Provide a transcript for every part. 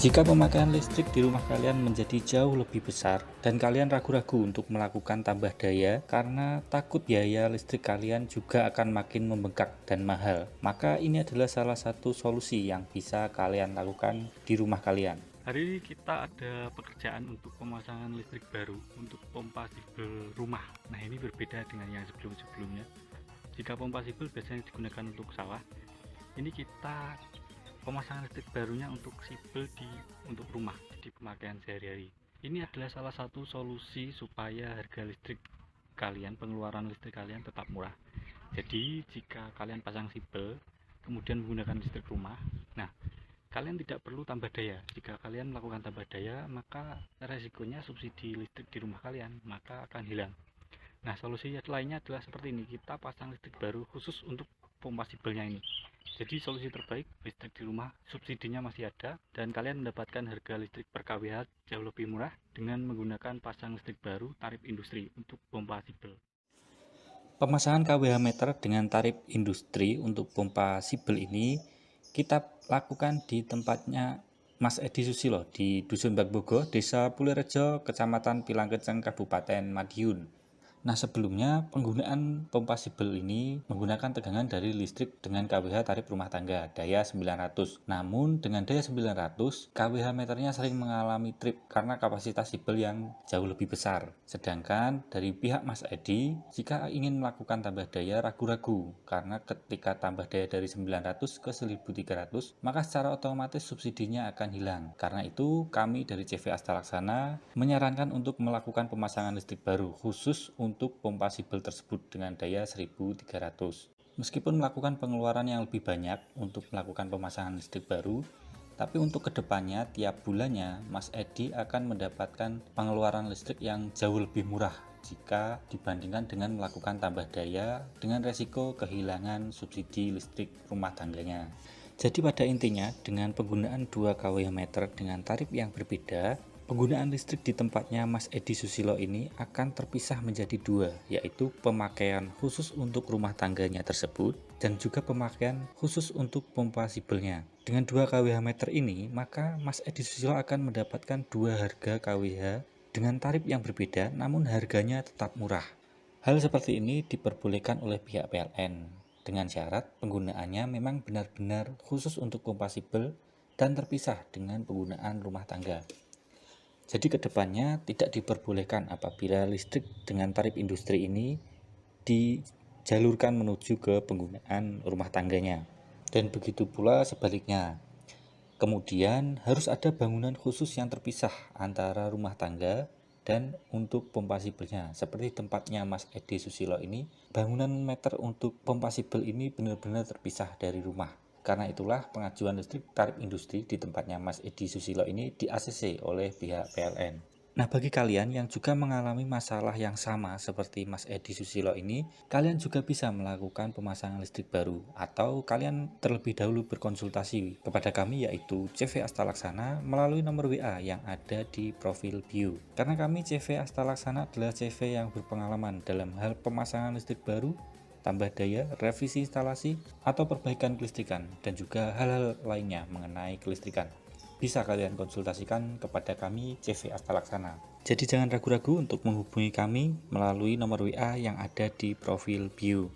Jika pemakaian listrik di rumah kalian menjadi jauh lebih besar dan kalian ragu-ragu untuk melakukan tambah daya karena takut biaya listrik kalian juga akan makin membengkak dan mahal, maka ini adalah salah satu solusi yang bisa kalian lakukan di rumah kalian. Hari ini kita ada pekerjaan untuk pemasangan listrik baru untuk pompa sibel rumah. Nah, ini berbeda dengan yang sebelum-sebelumnya. Jika pompa sibel biasanya digunakan untuk sawah, ini kita pemasangan listrik barunya untuk sibel untuk rumah, jadi pemakaian sehari-hari. Ini adalah salah satu solusi supaya harga listrik kalian, pengeluaran listrik kalian tetap murah. Jadi jika kalian pasang sibel kemudian menggunakan listrik rumah, nah kalian tidak perlu tambah daya. Jika kalian melakukan tambah daya, maka resikonya subsidi listrik di rumah kalian maka akan hilang. Nah, solusi lainnya adalah seperti ini, kita pasang listrik baru khusus untuk pompa sibelnya ini. Jadi solusi terbaik, listrik di rumah subsidinya masih ada dan kalian mendapatkan harga listrik per kWh jauh lebih murah dengan menggunakan pasang listrik baru tarif industri untuk pompa sibel. Pemasangan kWh meter dengan tarif industri untuk pompa sibel ini kita lakukan di tempatnya Mas Edi Susilo di Dusun Bagbogo, Desa Pulirejo, Kecamatan Pilangkeceng, Kabupaten Madiun. Nah, sebelumnya penggunaan pompa sibel ini menggunakan tegangan dari listrik dengan kWh tarif rumah tangga daya 900. Namun dengan daya 900, kWh meternya sering mengalami trip karena kapasitas sibel yang jauh lebih besar. Sedangkan dari pihak Mas Edi, jika ingin melakukan tambah daya ragu-ragu karena ketika tambah daya dari 900 ke 1300, maka secara otomatis subsidinya akan hilang. Karena itu, kami dari CV Asta Laksana menyarankan untuk melakukan pemasangan listrik baru khusus untuk pompa sibel tersebut dengan daya 1300. Meskipun melakukan pengeluaran yang lebih banyak untuk melakukan pemasangan listrik baru, tapi untuk kedepannya tiap bulannya Mas Edi akan mendapatkan pengeluaran listrik yang jauh lebih murah jika dibandingkan dengan melakukan tambah daya dengan resiko kehilangan subsidi listrik rumah tangganya. Jadi pada intinya dengan penggunaan 2 kWh meter dengan tarif yang berbeda, penggunaan listrik di tempatnya Mas Edi Susilo ini akan terpisah menjadi dua, yaitu pemakaian khusus untuk rumah tangganya tersebut dan juga pemakaian khusus untuk pompa sibelnya. Dengan 2 kWh meter ini, maka Mas Edi Susilo akan mendapatkan dua harga kWh dengan tarif yang berbeda namun harganya tetap murah. Hal seperti ini diperbolehkan oleh pihak PLN dengan syarat penggunaannya memang benar-benar khusus untuk pompa sibel dan terpisah dengan penggunaan rumah tangga. Jadi kedepannya tidak diperbolehkan apabila listrik dengan tarif industri ini dijalurkan menuju ke penggunaan rumah tangganya. Dan begitu pula sebaliknya. Kemudian harus ada bangunan khusus yang terpisah antara rumah tangga dan untuk pompa sibelnya. Seperti tempatnya Mas Edi Susilo ini, bangunan meter untuk pompa sibel ini benar-benar terpisah dari rumah. Karena itulah pengajuan listrik tarif industri di tempatnya Mas Edi Susilo ini di ACC oleh pihak PLN. Nah, bagi kalian yang juga mengalami masalah yang sama seperti Mas Edi Susilo ini, kalian juga bisa melakukan pemasangan listrik baru atau kalian terlebih dahulu berkonsultasi kepada kami yaitu CV Asta Laksana melalui nomor WA yang ada di profil bio. Karena kami CV Asta Laksana adalah CV yang berpengalaman dalam hal pemasangan listrik baru, tambah daya, revisi instalasi, atau perbaikan kelistrikan, dan juga hal-hal lainnya mengenai kelistrikan. Bisa kalian konsultasikan kepada kami CV Asta Laksana. Jadi jangan ragu-ragu untuk menghubungi kami melalui nomor WA yang ada di profil bio.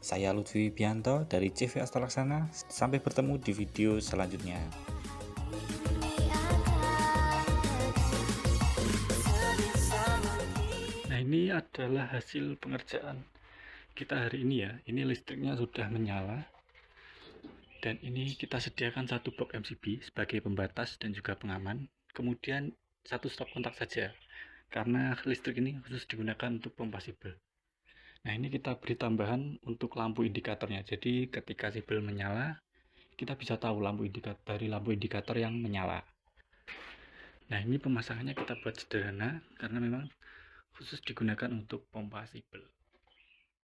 Saya Lutfi Wibianto dari CV Asta Laksana. Sampai bertemu di video selanjutnya. Nah, ini adalah hasil pengerjaan kita hari ini ya. Ini listriknya sudah menyala. Dan ini kita sediakan satu blok MCB sebagai pembatas dan juga pengaman. Kemudian satu stop kontak saja, karena listrik ini khusus digunakan untuk pompa sibel. Nah, ini kita beri tambahan untuk lampu indikatornya. Jadi ketika sibel menyala, kita bisa tahu dari lampu indikator yang menyala. Nah, ini pemasangannya kita buat sederhana karena memang khusus digunakan untuk pompa sibel.